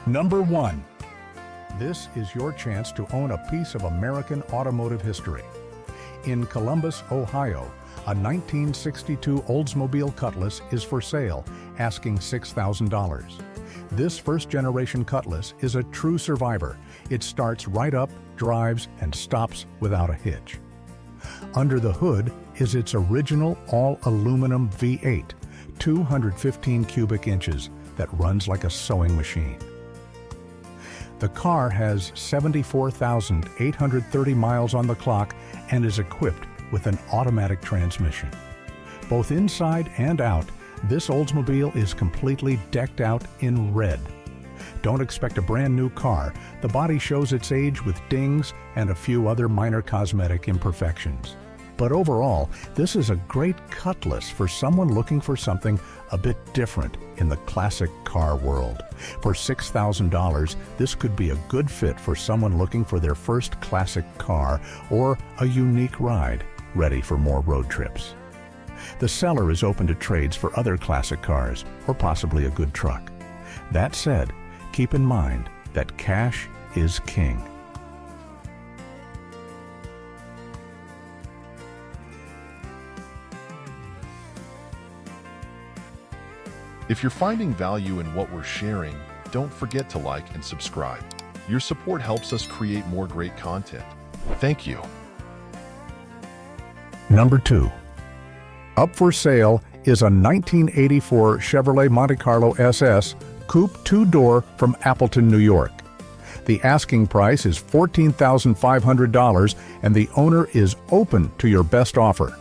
Number 1. This is your chance to own a piece of American automotive history. In Columbus, Ohio, a 1962 Oldsmobile Cutlass is for sale, asking $6,000. This first-generation Cutlass is a true survivor. It starts right up, drives, and stops without a hitch. Under the hood is its original all-aluminum V8, 215 cubic inches, that runs like a sewing machine. The car has 74,830 miles on the clock and is equipped with an automatic transmission. Both inside and out, this Oldsmobile is completely decked out in red. Don't expect a brand new car. The body shows its age with dings and a few other minor cosmetic imperfections. But overall, this is a great Cutlass for someone looking for something a bit different in the classic car world. For $6,000, this could be a good fit for someone looking for their first classic car or a unique ride, ready for more road trips. The seller is open to trades for other classic cars or possibly a good truck. That said, keep in mind that cash is king. If you're finding value in what we're sharing, don't forget to like and subscribe. Your support helps us create more great content. Thank you. Number 2. Up for sale is a 1984 Chevrolet Monte Carlo SS Coupe 2-door from Appleton, New York. The asking price is $14,500 and the owner is open to your best offer.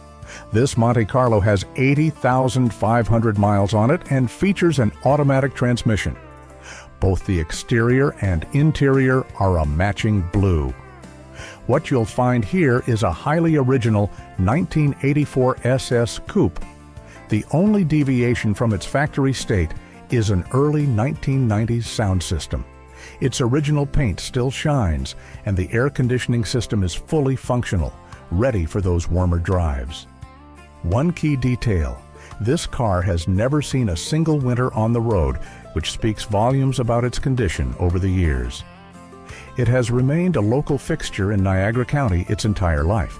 This Monte Carlo has 80,500 miles on it and features an automatic transmission. Both the exterior and interior are a matching blue. What you'll find here is a highly original 1984 SS Coupe. The only deviation from its factory state is an early 1990s sound system. Its original paint still shines, and the air conditioning system is fully functional, ready for those warmer drives. One key detail: this car has never seen a single winter on the road, which speaks volumes about its condition over the years. It has remained a local fixture in Niagara County its entire life.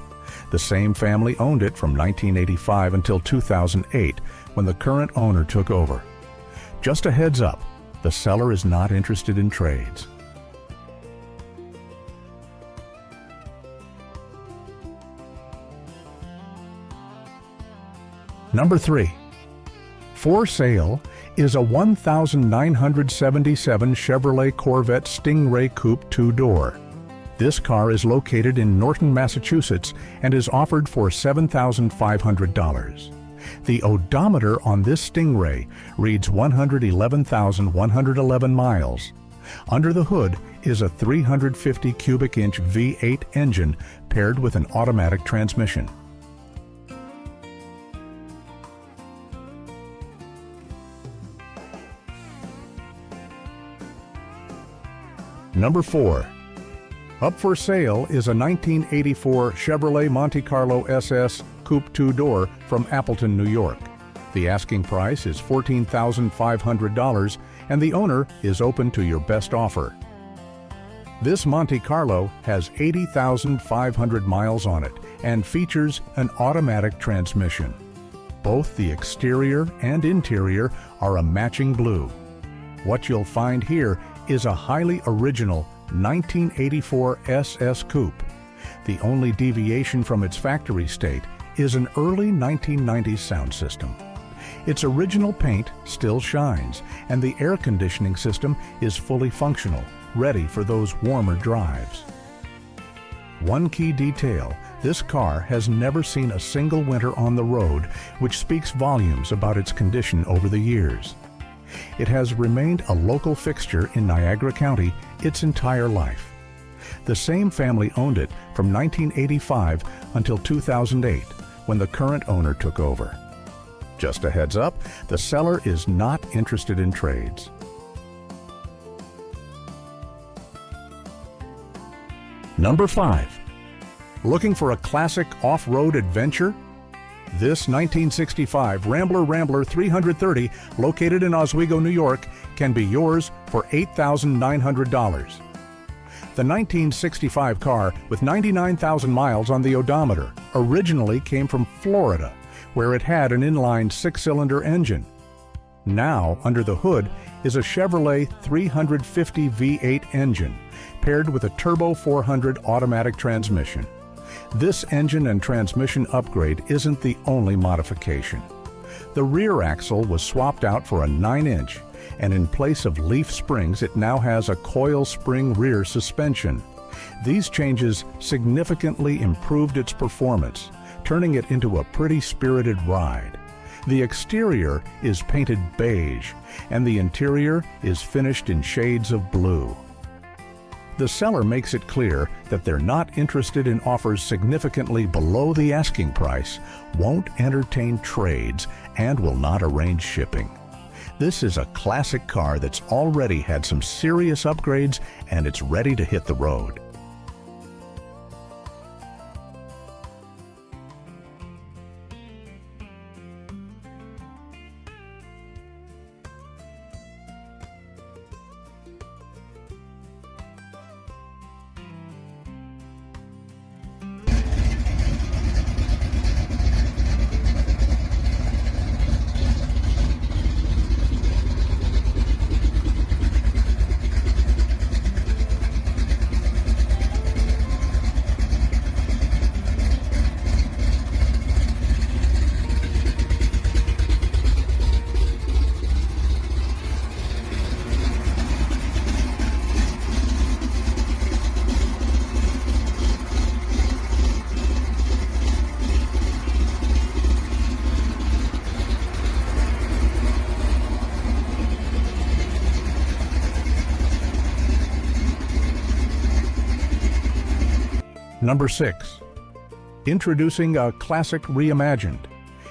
The same family owned it from 1985 until 2008, when the current owner took over. Just a heads up, the seller is not interested in trades. Number 3. For sale is a 1977 Chevrolet Corvette Stingray Coupe 2-door. This car is located in Norton, Massachusetts and is offered for $7,500. The odometer on this Stingray reads 111,111 miles. Under the hood is a 350 cubic inch V8 engine paired with an automatic transmission. Number 4. Up for sale is a 1984 Chevrolet Monte Carlo SS Coupe 2-door from Appleton, New York. The asking price is $14,500 and the owner is open to your best offer. This Monte Carlo has 80,500 miles on it and features an automatic transmission. Both the exterior and interior are a matching blue. What you'll find here is a highly original 1984 SS Coupe. The only deviation from its factory state is an early 1990s sound system. Its original paint still shines, and the air conditioning system is fully functional, ready for those warmer drives. One key detail: this car has never seen a single winter on the road, which speaks volumes about its condition over the years. It has remained a local fixture in Niagara County its entire life. The same family owned it from 1985 until 2008, when the current owner took over. Just a heads up, the seller is not interested in trades. Number 5. Looking for a classic off-road adventure? This 1965 Rambler 330, located in Oswego, New York, can be yours for $8,900. The 1965 car, with 99,000 miles on the odometer, originally came from Florida, where it had an inline six-cylinder engine. Now, under the hood is a Chevrolet 350 V8 engine, paired with a Turbo 400 automatic transmission. This engine and transmission upgrade isn't the only modification. The rear axle was swapped out for a 9-inch, and in place of leaf springs, it now has a coil spring rear suspension. These changes significantly improved its performance, turning it into a pretty spirited ride. The exterior is painted beige, and the interior is finished in shades of blue. The seller makes it clear that they're not interested in offers significantly below the asking price, won't entertain trades, and will not arrange shipping. This is a classic car that's already had some serious upgrades, and it's ready to hit the road. Number 6. Introducing a classic reimagined.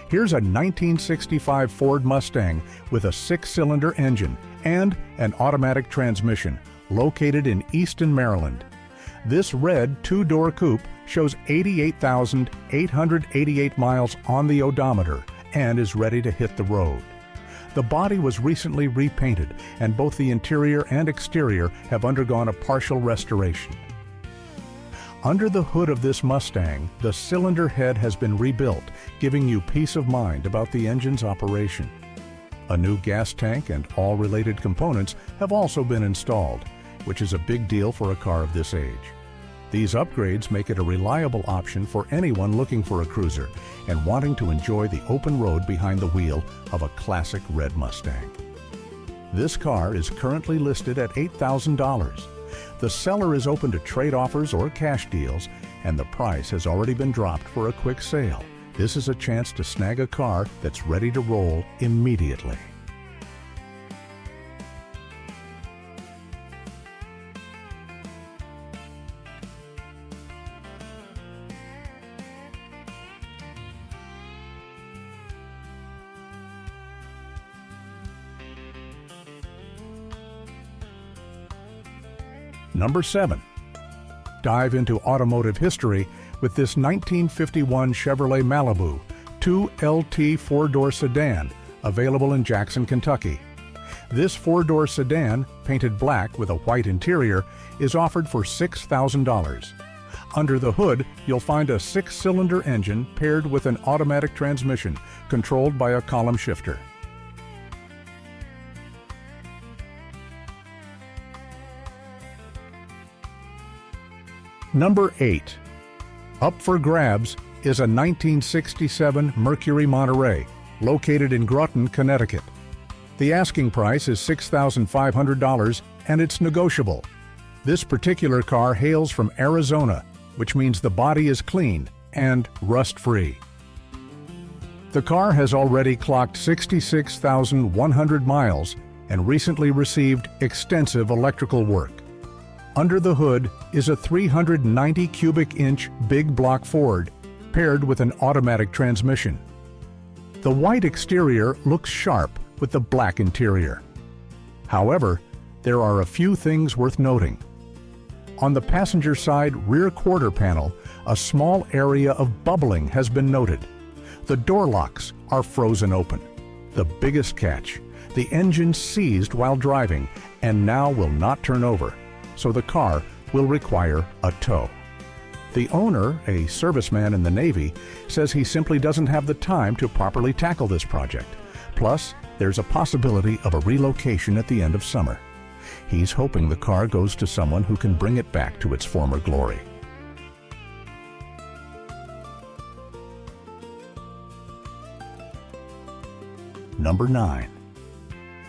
Here's a 1965 Ford Mustang with a 6-cylinder engine and an automatic transmission, located in Easton, Maryland. This red 2-door coupe shows 88,888 miles on the odometer and is ready to hit the road. The body was recently repainted, and both the interior and exterior have undergone a partial restoration. Under the hood of this Mustang, the cylinder head has been rebuilt, giving you peace of mind about the engine's operation. A new gas tank and all related components have also been installed, which is a big deal for a car of this age. These upgrades make it a reliable option for anyone looking for a cruiser and wanting to enjoy the open road behind the wheel of a classic red Mustang. This car is currently listed at $8,000. The seller is open to trade offers or cash deals, and the price has already been dropped for a quick sale. This is a chance to snag a car that's ready to roll immediately. Number 7. Dive into automotive history with this 1951 Chevrolet Malibu 2LT 4-door sedan, available in Jackson, Kentucky. This 4-door sedan, painted black with a white interior, is offered for $6,000. Under the hood, you'll find a 6-cylinder engine paired with an automatic transmission controlled by a column shifter. Number 8. Up for grabs is a 1967 Mercury Monterey, located in Groton, Connecticut. The asking price is $6,500, and it's negotiable. This particular car hails from Arizona, which means the body is clean and rust-free. The car has already clocked 66,100 miles and recently received extensive electrical work. Under the hood is a 390 cubic inch big block Ford, paired with an automatic transmission. The white exterior looks sharp with the black interior. However, there are a few things worth noting. On the passenger side rear quarter panel, a small area of bubbling has been noted. The door locks are frozen open. The biggest catch, the engine seized while driving and now will not turn over, so the car will require a tow. The owner, a serviceman in the Navy, says he simply doesn't have the time to properly tackle this project. Plus, there's a possibility of a relocation at the end of summer. He's hoping the car goes to someone who can bring it back to its former glory. Number 9.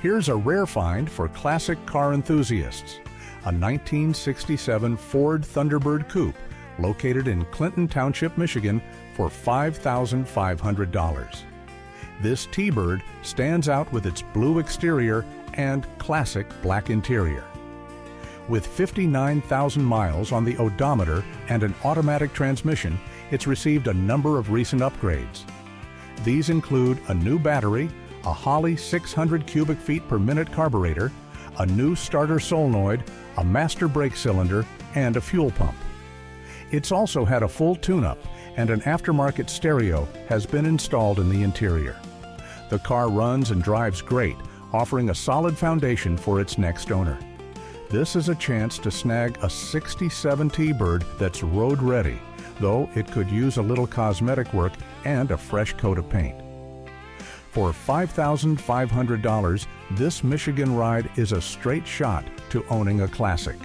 Here's a rare find for classic car enthusiasts. A 1967 Ford Thunderbird coupe located in Clinton Township, Michigan for $5,500. This T-Bird stands out with its blue exterior and classic black interior. With 59,000 miles on the odometer and an automatic transmission, it's received a number of recent upgrades. These include a new battery, a Holley 600 cubic feet per minute carburetor, a new starter solenoid, a master brake cylinder, and a fuel pump. It's also had a full tune-up, and an aftermarket stereo has been installed in the interior. The car runs and drives great, offering a solid foundation for its next owner. This is a chance to snag a 67 T-Bird that's road ready, though it could use a little cosmetic work and a fresh coat of paint. For $5,500, this Michigan ride is a straight shot to owning a classic.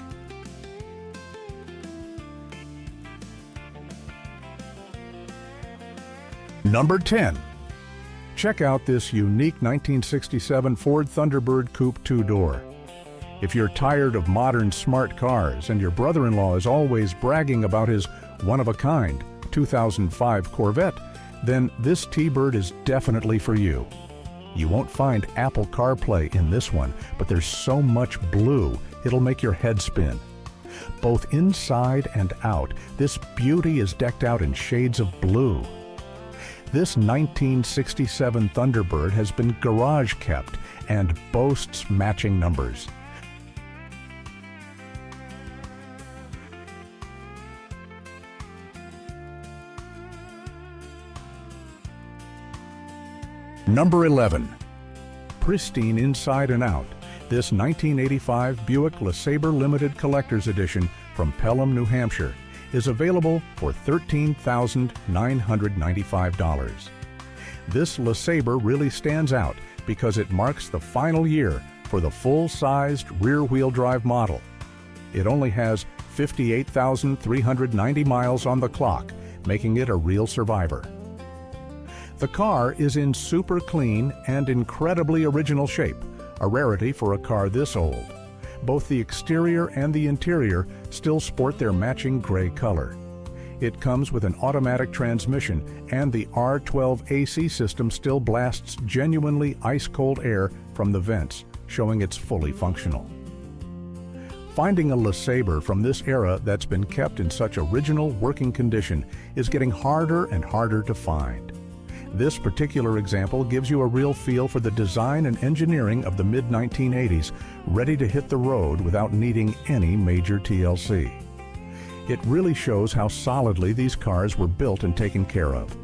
Number 10. Check out this unique 1967 Ford Thunderbird Coupe two-door. If you're tired of modern smart cars and your brother-in-law is always bragging about his one-of-a-kind 2005 Corvette, then this T-Bird is definitely for you. You won't find Apple CarPlay in this one, but there's so much blue, it'll make your head spin. Both inside and out, this beauty is decked out in shades of blue. This 1967 Thunderbird has been garage kept and boasts matching numbers. Number 11. Pristine inside and out, this 1985 Buick LeSabre Limited Collector's Edition from Pelham, New Hampshire is available for $13,995. This LeSabre really stands out because it marks the final year for the full-sized rear-wheel drive model. It only has 58,390 miles on the clock, making it a real survivor. The car is in super clean and incredibly original shape, a rarity for a car this old. Both the exterior and the interior still sport their matching gray color. It comes with an automatic transmission, and the R12 AC system still blasts genuinely ice-cold air from the vents, showing it's fully functional. Finding a LeSabre from this era that's been kept in such original working condition is getting harder and harder to find. This particular example gives you a real feel for the design and engineering of the mid-1980s, ready to hit the road without needing any major TLC. It really shows how solidly these cars were built and taken care of.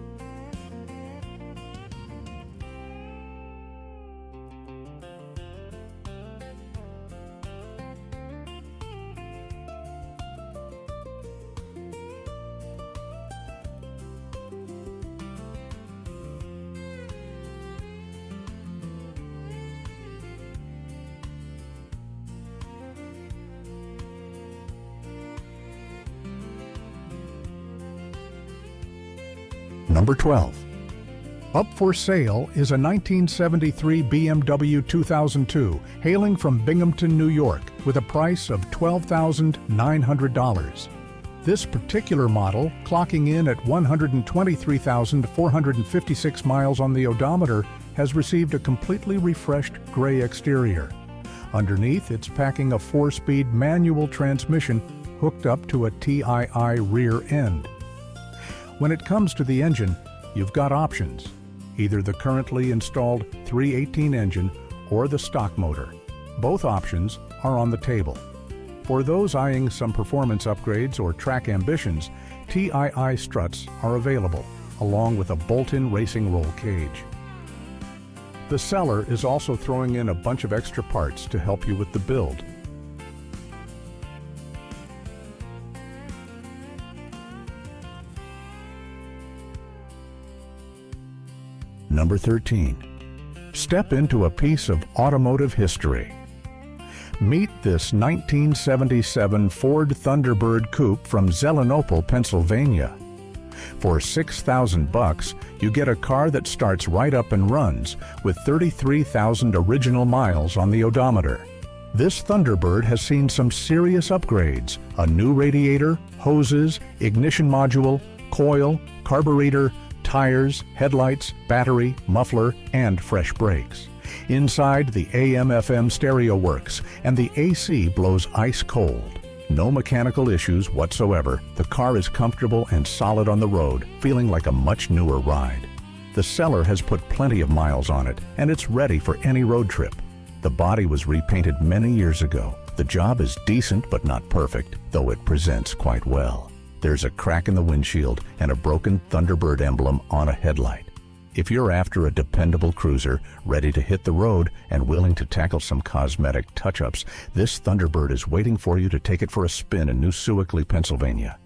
Number 12. Up for sale is a 1973 BMW 2002 hailing from Binghamton, New York, with a price of $12,900. This particular model, clocking in at 123,456 miles on the odometer, has received a completely refreshed gray exterior. Underneath, it's packing a 4-speed manual transmission hooked up to a TII rear end. When it comes to the engine, you've got options, either the currently installed 318 engine or the stock motor. Both options are on the table. For those eyeing some performance upgrades or track ambitions, TII struts are available. along with a bolt-in racing roll cage. The seller is also throwing in a bunch of extra parts to help you with the build. Number 13. Step into a piece of automotive history. Meet this 1977 Ford Thunderbird coupe from Zeleenople, Pennsylvania. For $6,000, you get a car that starts right up and runs with 33,000 original miles on the odometer. This Thunderbird has seen some serious upgrades: a new radiator, hoses, ignition module, coil, carburetor, tires, headlights, battery, muffler, and fresh brakes. Inside, the AM/FM stereo works, and the AC blows ice cold. No mechanical issues whatsoever. The car is comfortable and solid on the road, feeling like a much newer ride. The seller has put plenty of miles on it, and it's ready for any road trip. The body was repainted many years ago. The job is decent but not perfect, though it presents quite well. There's a crack in the windshield and a broken Thunderbird emblem on a headlight. If you're after a dependable cruiser, ready to hit the road and willing to tackle some cosmetic touch-ups, this Thunderbird is waiting for you to take it for a spin in New Sewickley, Pennsylvania.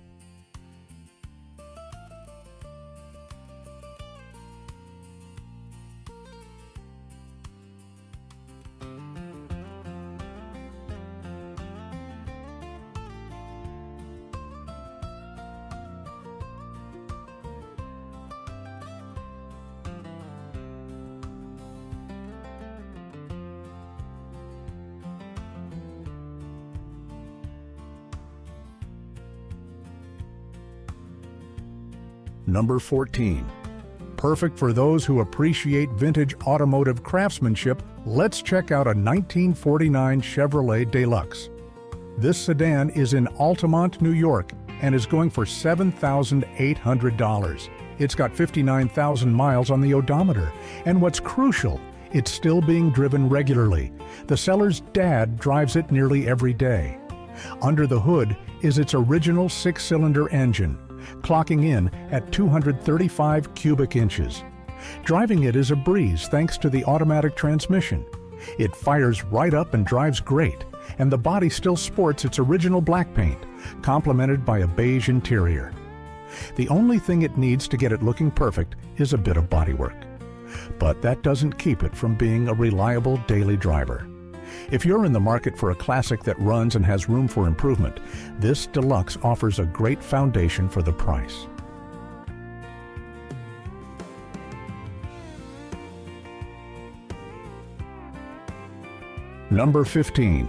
Number 14. Perfect for those who appreciate vintage automotive craftsmanship, let's check out a 1949 Chevrolet Deluxe. This sedan is in Altamont, New York, and is going for $7,800. It's got 59,000 miles on the odometer, and what's crucial, it's still being driven regularly. The seller's dad drives it nearly every day. Under the hood is its original 6-cylinder engine, clocking in at 235 cubic inches. Driving it is a breeze thanks to the automatic transmission. It fires right up and drives great, and the body still sports its original black paint, complemented by a beige interior. The only thing it needs to get it looking perfect is a bit of bodywork. But that doesn't keep it from being a reliable daily driver. If you're in the market for a classic that runs and has room for improvement, this Deluxe offers a great foundation for the price. Number 15.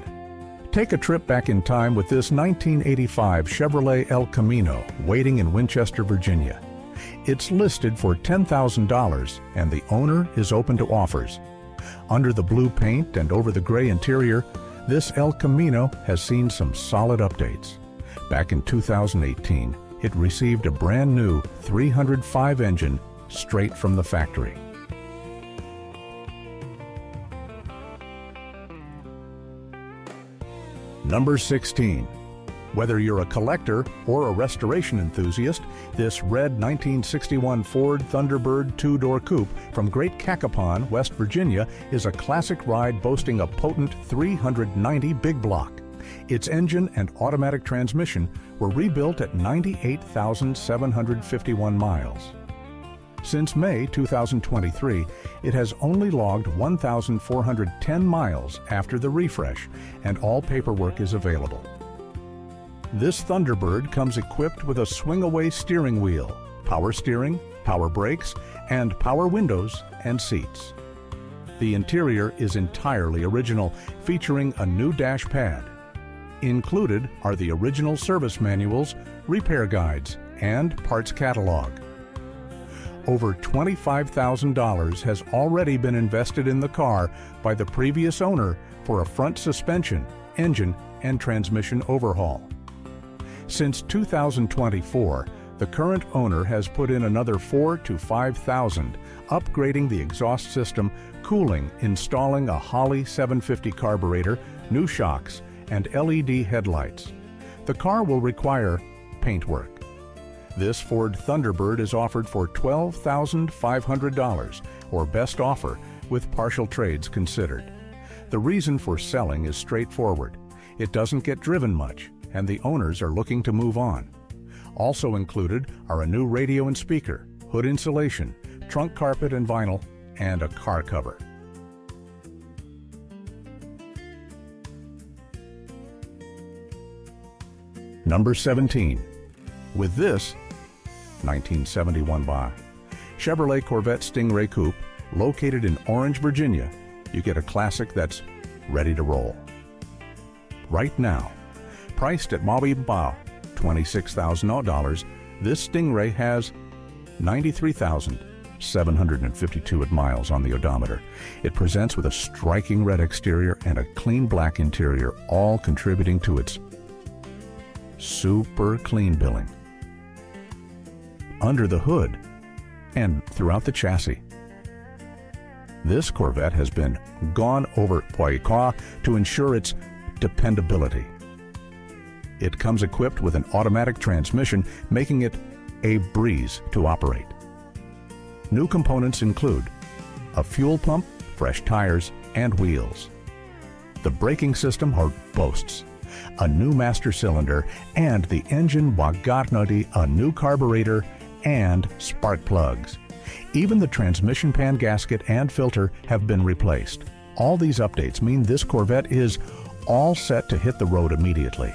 Take a trip back in time with this 1985 Chevrolet El Camino waiting in Winchester, Virginia. It's listed for $10,000 and the owner is open to offers. Under the blue paint and over the gray interior, this El Camino has seen some solid updates. Back in 2018, it received a brand new 305 engine straight from the factory. Number 16. Whether you're a collector or a restoration enthusiast, this red 1961 Ford Thunderbird two-door coupe from Great Cacapon, West Virginia is a classic ride boasting a potent 390 big block. Its engine and automatic transmission were rebuilt at 98,751 miles. Since May 2023, it has only logged 1,410 miles after the refresh, and all paperwork is available. This Thunderbird comes equipped with a swing-away steering wheel, power steering, power brakes, and power windows and seats. The interior is entirely original, featuring a new dash pad. Included are the original service manuals, repair guides, and parts catalog. Over $25,000 has already been invested in the car by the previous owner for a front suspension, engine, and transmission overhaul. Since 2024, the current owner has put in another $4,000 to $5,000, upgrading the exhaust system, cooling, installing a Holley 750 carburetor, new shocks, and LED headlights. The car will require paintwork. This Ford Thunderbird is offered for $12,500, or best offer with partial trades considered. The reason for selling is straightforward. It doesn't get driven much, and the owners are looking to move on. Also included are a new radio and speaker, hood insulation, trunk carpet and vinyl, and a car cover. Number 17. With this 1971 Chevrolet Corvette Stingray Coupe, located in Orange, Virginia, you get a classic that's ready to roll. Right now, priced at $26,000, this Stingray has 93,752 miles on the odometer. It presents with a striking red exterior and a clean black interior, all contributing to its super clean billing. Under the hood and throughout the chassis, this Corvette has been gone over to ensure its dependability. It comes equipped with an automatic transmission, making it a breeze to operate. New components include a fuel pump, fresh tires, and wheels. The braking system boasts a new master cylinder, and the engine a new carburetor and spark plugs. Even the transmission pan gasket and filter have been replaced. All these updates mean this Corvette is all set to hit the road immediately.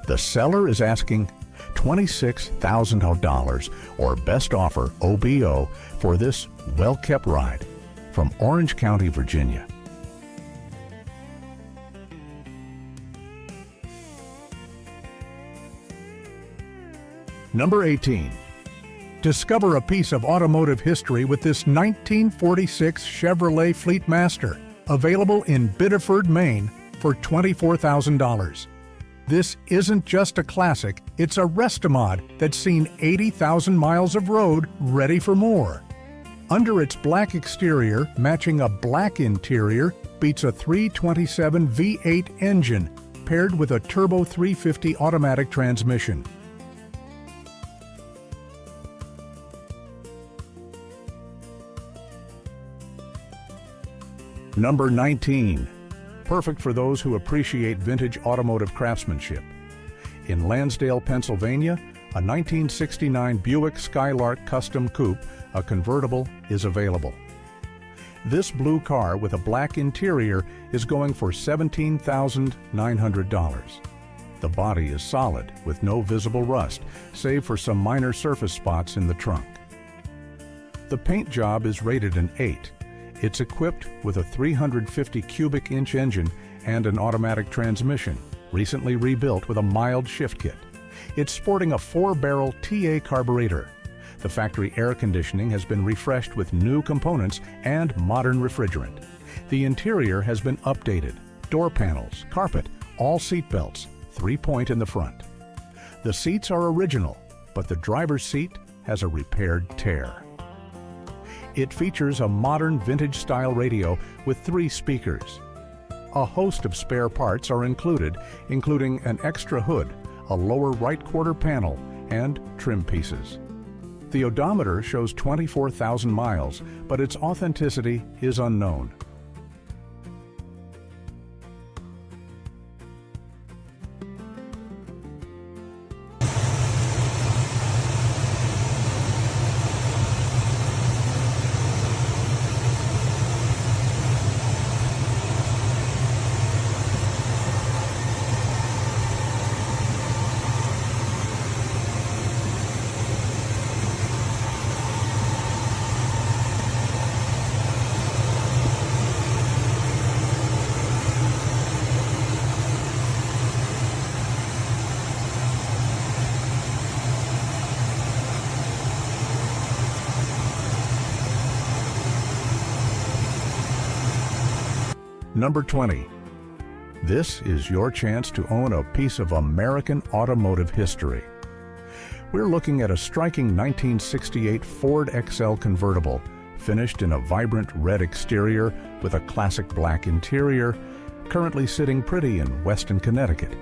The seller is asking $26,000, or best offer OBO, for this well-kept ride from Orange County, Virginia. Number 18. Discover a piece of automotive history with this 1946 Chevrolet Fleetmaster, available in Biddeford, Maine for $24,000. This isn't just a classic, it's a restomod that's seen 80,000 miles of road ready for more. Under its black exterior, matching a black interior, beats a 327 V8 engine paired with a turbo 350 automatic transmission. Number 19. Perfect for those who appreciate vintage automotive craftsmanship. In Lansdale, Pennsylvania, a 1969 Buick Skylark Custom Coupe, a convertible, is available. This blue car with a black interior is going for $17,900. The body is solid with no visible rust, save for some minor surface spots in the trunk. The paint job is rated an 8. It's equipped with a 350 cubic inch engine and an automatic transmission, recently rebuilt with a mild shift kit. It's sporting a 4-barrel TA carburetor. The factory air conditioning has been refreshed with new components and modern refrigerant. The interior has been updated. Door panels, carpet, all seat belts, 3-point in the front. The seats are original, but the driver's seat has a repaired tear. It features a modern vintage-style radio with 3 speakers. A host of spare parts are included, including an extra hood, a lower right quarter panel, and trim pieces. The odometer shows 24,000 miles, but its authenticity is unknown. Number 20. This is your chance to own a piece of American automotive history. We're looking at a striking 1968 Ford XL convertible, finished in a vibrant red exterior with a classic black interior, currently sitting pretty in Weston, Connecticut.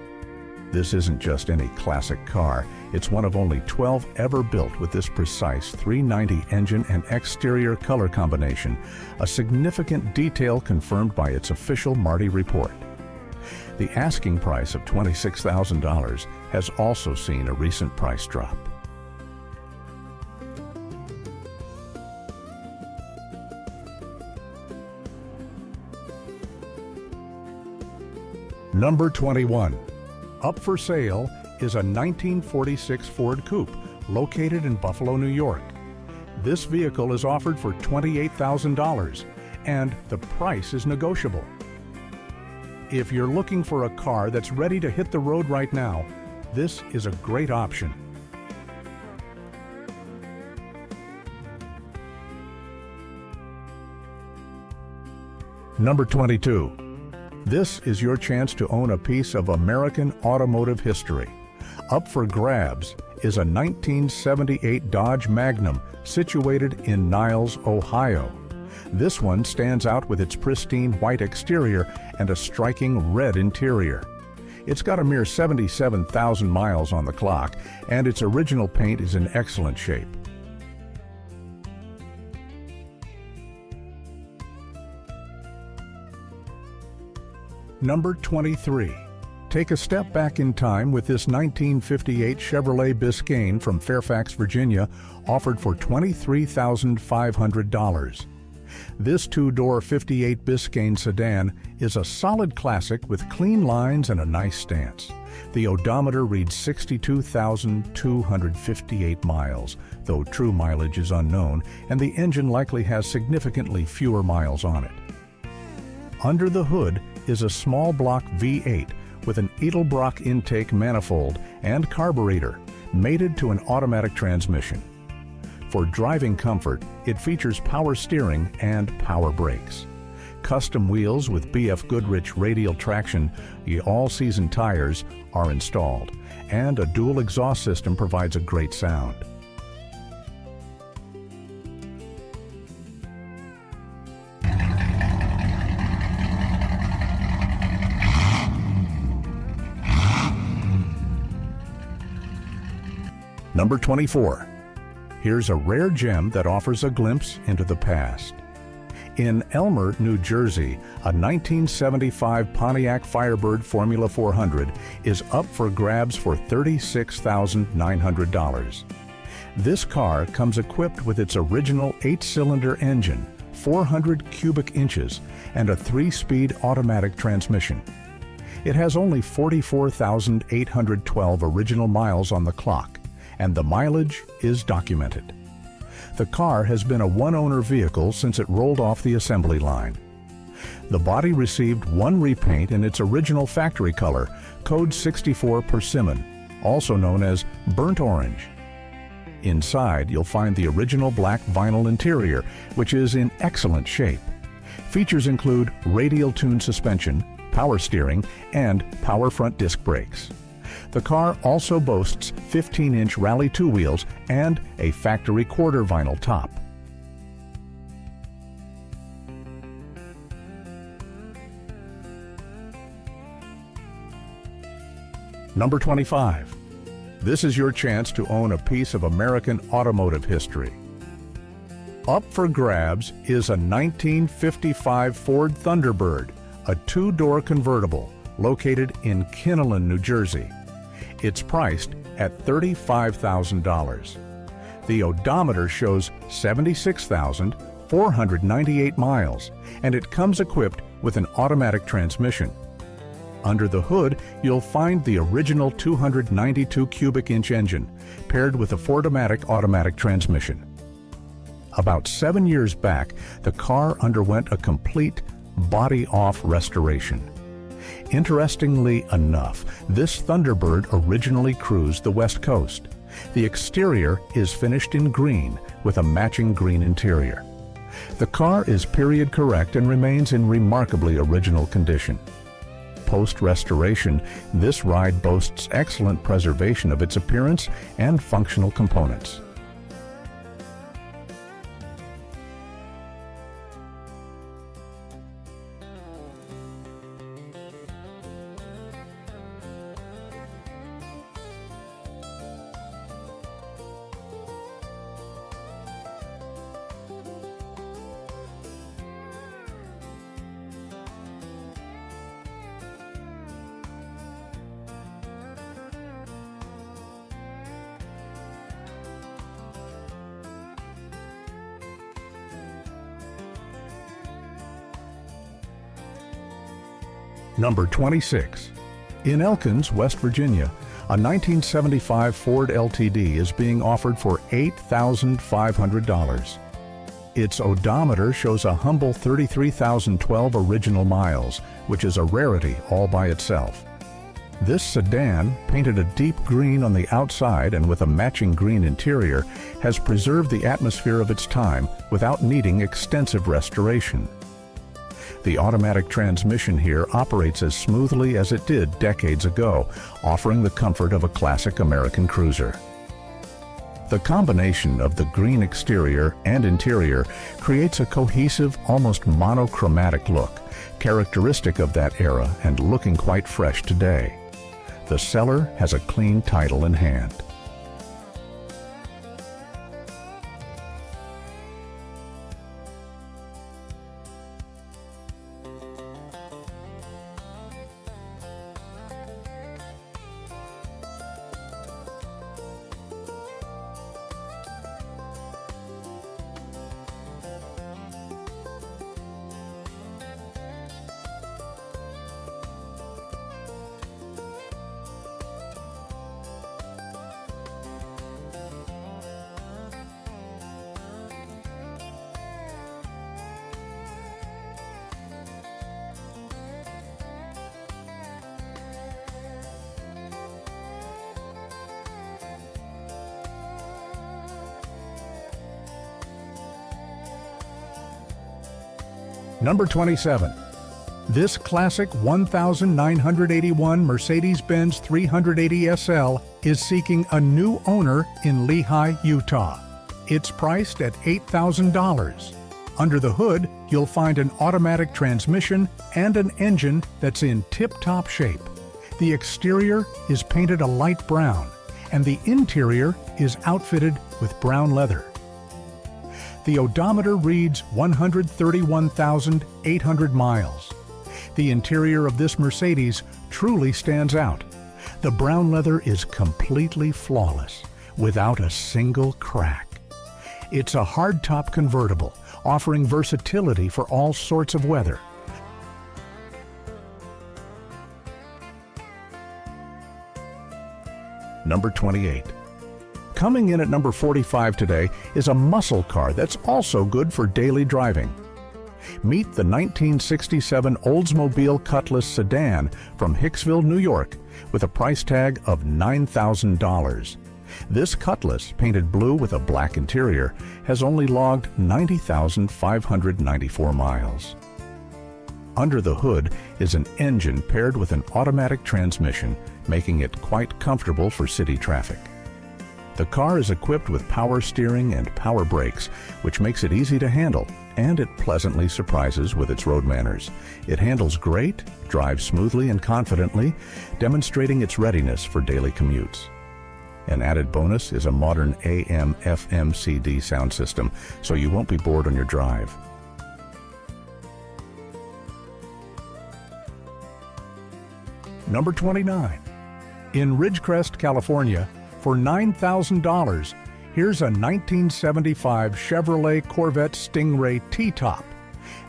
This isn't just any classic car. It's one of only 12 ever built with this precise 390 engine and exterior color combination, a significant detail confirmed by its official Marti report. The asking price of $26,000 has also seen a recent price drop. Number 21. Up for sale is a 1946 Ford Coupe located in Buffalo, New York. This vehicle is offered for $28,000 and the price is negotiable. If you're looking for a car that's ready to hit the road right now, this is a great option. Number 22. This is your chance to own a piece of American automotive history. Up for grabs is a 1978 Dodge Magnum situated in Niles, Ohio. This one stands out with its pristine white exterior and a striking red interior. It's got a mere 77,000 miles on the clock, and its original paint is in excellent shape. Number 23. Take a step back in time with this 1958 Chevrolet Biscayne from Fairfax, Virginia, offered for $23,500. This two-door 58 Biscayne sedan is a solid classic with clean lines and a nice stance. The odometer reads 62,258 miles, though true mileage is unknown, and the engine likely has significantly fewer miles on it. Under the hood is a small block V8 with an Edelbrock intake manifold and carburetor, mated to an automatic transmission. For driving comfort, it features power steering and power brakes. Custom wheels with BF Goodrich radial traction, the all-season tires are installed, and a dual exhaust system provides a great sound. Number 24. Here's a rare gem that offers a glimpse into the past. In Elmer, New Jersey, a 1975 Pontiac Firebird Formula 400 is up for grabs for $36,900. This car comes equipped with its original 8-cylinder engine, 400 cubic inches, and a 3-speed automatic transmission. It has only 44,812 original miles on the clock, and the mileage is documented. The car has been a one-owner vehicle since it rolled off the assembly line. The body received one repaint in its original factory color, code 64 Persimmon, also known as burnt orange. Inside, you'll find the original black vinyl interior, which is in excellent shape. Features include radial tune suspension, power steering, and power front disc brakes. The car also boasts 15-inch Rally 2 wheels and a factory quarter vinyl top. Number 25. This is your chance to own a piece of American automotive history. Up for grabs is a 1955 Ford Thunderbird, a two-door convertible located in Kinnelon, New Jersey. It's priced at $35,000. The odometer shows 76,498 miles, and it comes equipped with an automatic transmission. Under the hood, you'll find the original 292 cubic inch engine, paired with a Ford-O-Matic automatic transmission. About 7 years back, the car underwent a complete body-off restoration. Interestingly enough, this Thunderbird originally cruised the West Coast. The exterior is finished in green with a matching green interior. The car is period correct and remains in remarkably original condition. Post-restoration, this ride boasts excellent preservation of its appearance and functional components. Number 26. In Elkins, West Virginia, a 1975 Ford LTD is being offered for $8,500. Its odometer shows a humble 33,012 original miles, which is a rarity all by itself. This sedan, painted a deep green on the outside and with a matching green interior, has preserved the atmosphere of its time without needing extensive restoration. The automatic transmission here operates as smoothly as it did decades ago, offering the comfort of a classic American cruiser. The combination of the green exterior and interior creates a cohesive, almost monochromatic look, characteristic of that era and looking quite fresh today. The seller has a clean title in hand. Number 27. This classic 1981 Mercedes-Benz 380 SL is seeking a new owner in Lehi, Utah. It's priced at $8,000. Under the hood, you'll find an automatic transmission and an engine that's in tip-top shape. The exterior is painted a light brown, and the interior is outfitted with brown leather. The odometer reads 131,800 miles. The interior of this Mercedes truly stands out. The brown leather is completely flawless, without a single crack. It's a hardtop convertible, offering versatility for all sorts of weather. Number 28. Coming in at number 45 today is a muscle car that's also good for daily driving. Meet the 1967 Oldsmobile Cutlass sedan from Hicksville, New York, with a price tag of $9,000. This Cutlass, painted blue with a black interior, has only logged 90,594 miles. Under the hood is an engine paired with an automatic transmission, making it quite comfortable for city traffic. The car is equipped with power steering and power brakes, which makes it easy to handle, and it pleasantly surprises with its road manners. It handles great, drives smoothly and confidently, demonstrating its readiness for daily commutes. An added bonus is a modern AM/FM CD sound system, so you won't be bored on your drive. Number 29. In Ridgecrest, California, for $9,000, here's a 1975 Chevrolet Corvette Stingray T-Top.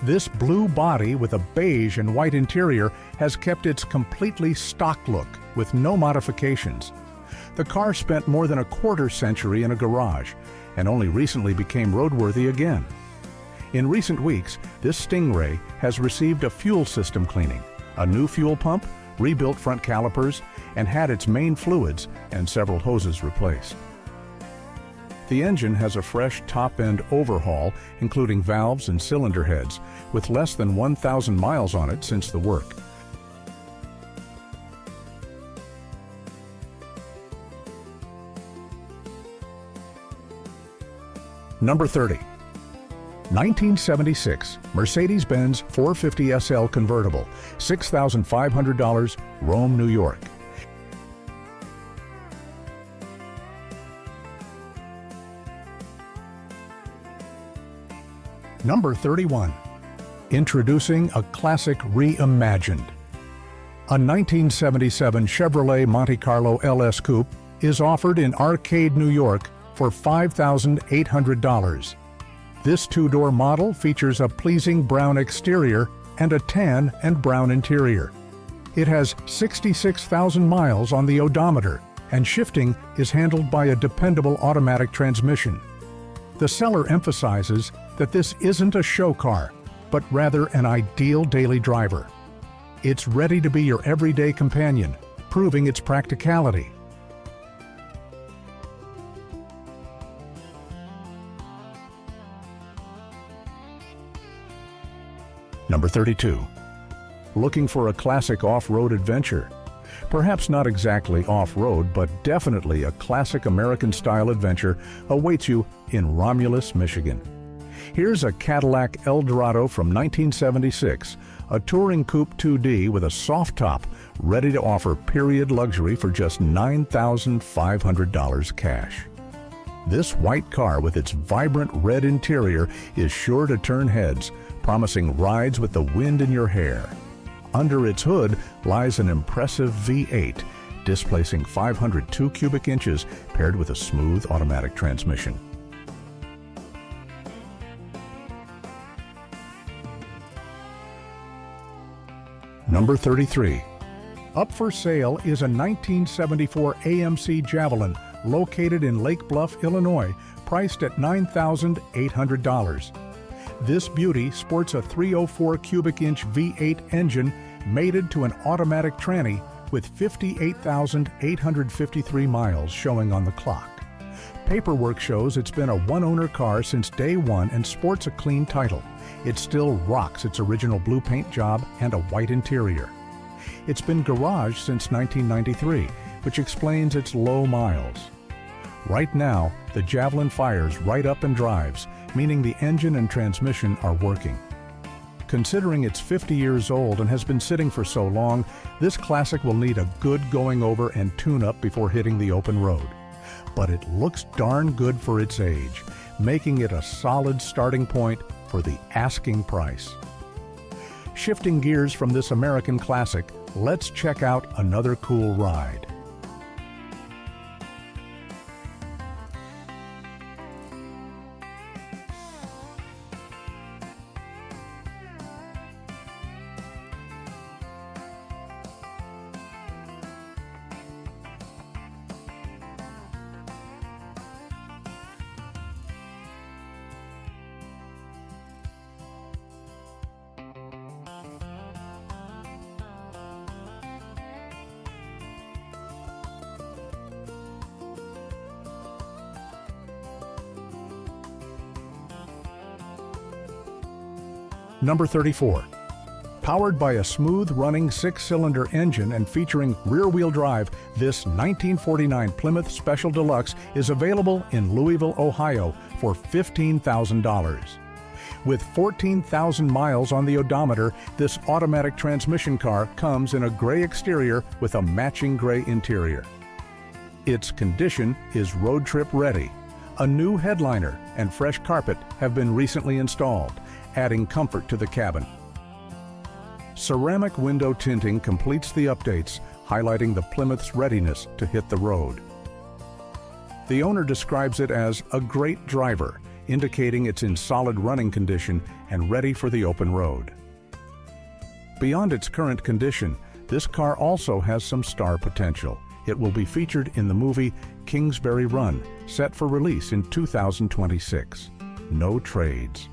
This blue body with a beige and white interior has kept its completely stock look with no modifications. The car spent more than a quarter century in a garage and only recently became roadworthy again. In recent weeks, this Stingray has received a fuel system cleaning, a new fuel pump, rebuilt front calipers, and had its main fluids and several hoses replaced. The engine has a fresh top-end overhaul, including valves and cylinder heads, with less than 1,000 miles on it since the work. Number 30. 1976 Mercedes-Benz 450 SL convertible, $6,500, Rome, New York. Number 31. Introducing a classic reimagined. A 1977 Chevrolet Monte Carlo LS Coupe is offered in Arcade, New York for $5,800. This two-door model features a pleasing brown exterior and a tan and brown interior. It has 66,000 miles on the odometer, and shifting is handled by a dependable automatic transmission. The seller emphasizes that this isn't a show car, but rather an ideal daily driver. It's ready to be your everyday companion, proving its practicality. Number 32. Looking for a classic off-road adventure? Perhaps not exactly off-road, but definitely a classic American-style adventure awaits you in Romulus, Michigan. Here's a Cadillac Eldorado from 1976, a touring coupe 2D with a soft top, ready to offer period luxury for just $9,500 cash. This white car with its vibrant red interior is sure to turn heads, promising rides with the wind in your hair. Under its hood lies an impressive V8, displacing 502 cubic inches paired with a smooth automatic transmission. Number 33. Up for sale is a 1974 AMC Javelin located in Lake Bluff, Illinois, priced at $9,800. This beauty sports a 304 cubic inch V8 engine mated to an automatic tranny with 58,853 miles showing on the clock. Paperwork shows it's been a one-owner car since day one and sports a clean title. It still rocks its original blue paint job and a white interior. It's been garaged since 1993, which explains its low miles. Right now, the Javelin fires right up and drives, meaning the engine and transmission are working. Considering it's 50 years old and has been sitting for so long, this classic will need a good going over and tune-up before hitting the open road. But it looks darn good for its age, making it a solid starting point for the asking price. Shifting gears from this American classic, let's check out another cool ride. Number 34. Powered by a smooth-running six-cylinder engine and featuring rear-wheel drive, this 1949 Plymouth Special Deluxe is available in Louisville, Ohio for $15,000. With 14,000 miles on the odometer, this automatic transmission car comes in a gray exterior with a matching gray interior. Its condition is road trip ready. A new headliner and fresh carpet have been recently installed, adding comfort to the cabin. Ceramic window tinting completes the updates, highlighting the Plymouth's readiness to hit the road. The owner describes it as a great driver, indicating it's in solid running condition and ready for the open road. Beyond its current condition, this car also has some star potential. It will be featured in the movie Kingsbury Run, set for release in 2026. No trades.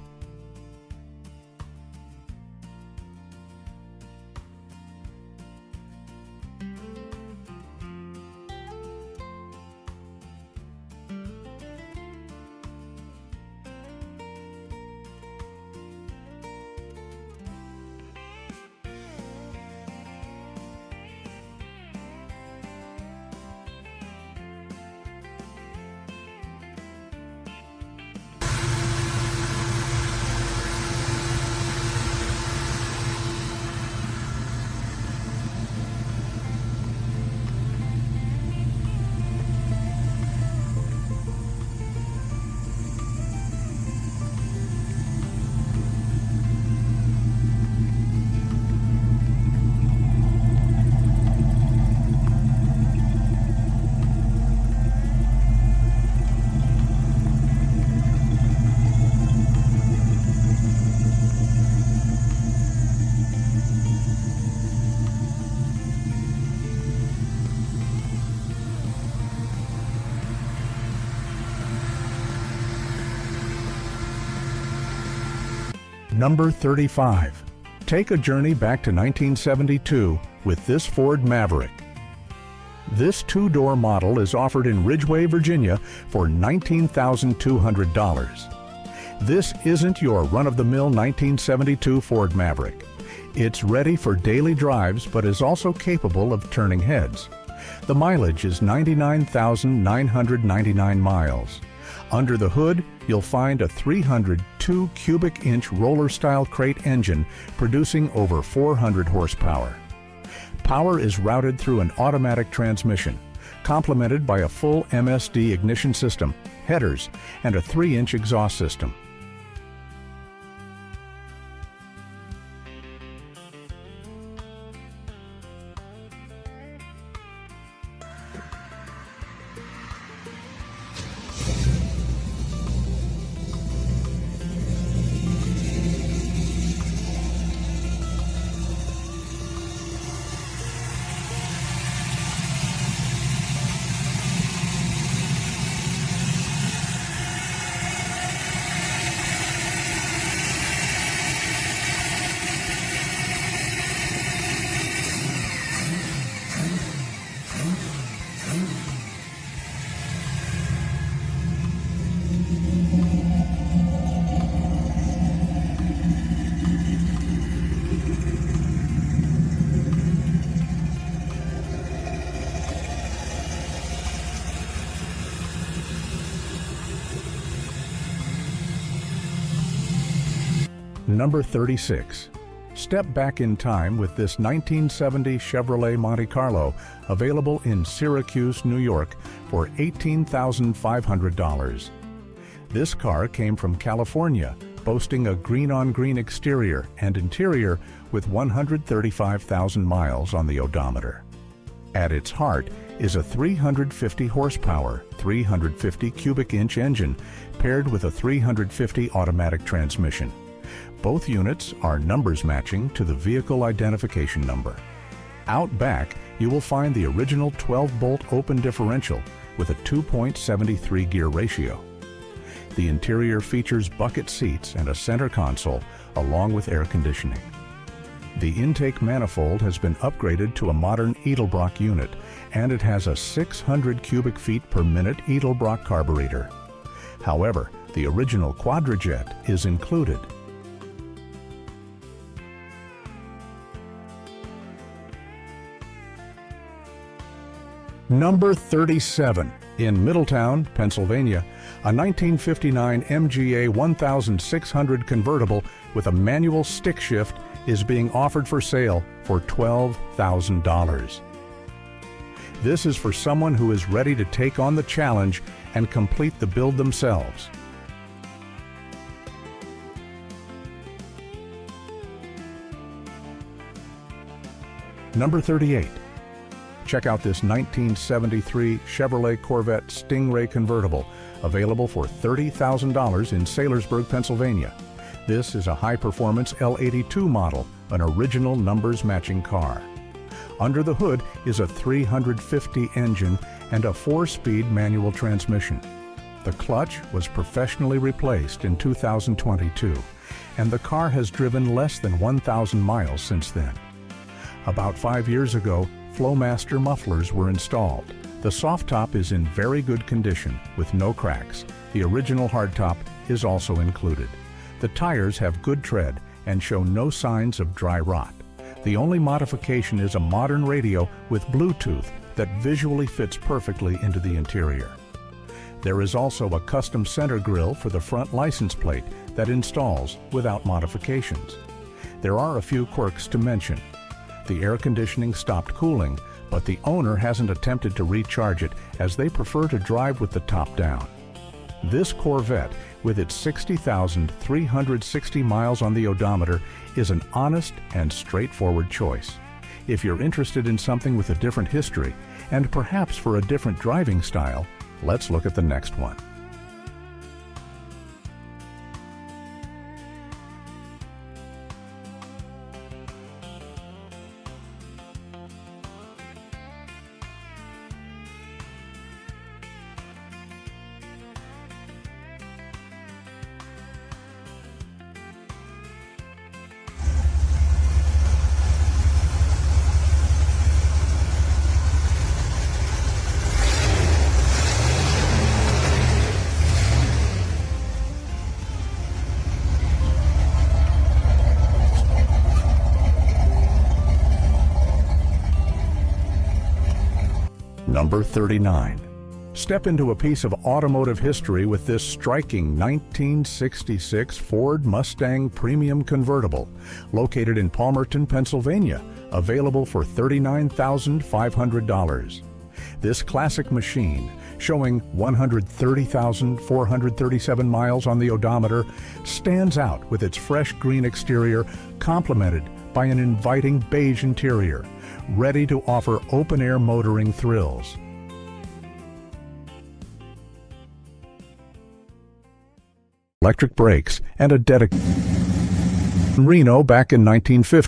Number 35. Take a journey back to 1972 with this Ford Maverick. This two-door model is offered in Ridgeway, Virginia for $19,200. This isn't your run-of-the-mill 1972 Ford Maverick. It's ready for daily drives but is also capable of turning heads. The mileage is 99,999 miles. Under the hood, you'll find a 302 cubic inch roller-style crate engine producing over 400 horsepower. Power is routed through an automatic transmission, complemented by a full MSD ignition system, headers, and a 3-inch exhaust system. Number 36. Step back in time with this 1970 Chevrolet Monte Carlo, available in Syracuse, New York for $18,500. This car came from California, boasting a green-on-green exterior and interior with 135,000 miles on the odometer. At its heart is a 350 horsepower, 350 cubic inch engine paired with a 350 automatic transmission. Both units are numbers matching to the vehicle identification number. Out back, you will find the original 12-bolt open differential with a 2.73 gear ratio. The interior features bucket seats and a center console, along with air conditioning. The intake manifold has been upgraded to a modern Edelbrock unit, and it has a 600 cubic feet per minute Edelbrock carburetor. However, the original Quadrajet is included. Number 37. In Middletown, Pennsylvania, a 1959 MGA 1600 convertible with a manual stick shift is being offered for sale for $12,000. This is for someone who is ready to take on the challenge and complete the build themselves. Number 38. Check out this 1973 Chevrolet Corvette Stingray convertible, available for $30,000 in Saylorsburg, Pennsylvania. This is a high-performance L82 model, an original numbers-matching car. Under the hood is a 350 engine and a 4-speed manual transmission. The clutch was professionally replaced in 2022, and the car has driven less than 1,000 miles since then. About 5 years ago, Flowmaster mufflers were installed. The soft top is in very good condition with no cracks. The original hardtop is also included. The tires have good tread and show no signs of dry rot. The only modification is a modern radio with Bluetooth that visually fits perfectly into the interior. There is also a custom center grille for the front license plate that installs without modifications. There are a few quirks to mention. The air conditioning stopped cooling, but the owner hasn't attempted to recharge it as they prefer to drive with the top down. This Corvette, with its 60,360 miles on the odometer, is an honest and straightforward choice. If you're interested in something with a different history, and perhaps for a different driving style, let's look at the next one. Number 39. Step into a piece of automotive history with this striking 1966 Ford Mustang Premium Convertible, located in Palmerton, Pennsylvania, available for $39,500. This classic machine, showing 130,437 miles on the odometer, stands out with its fresh green exterior complemented by an inviting beige interior, ready to offer open-air motoring thrills. Electric brakes and a dedicated Reno back in 1950.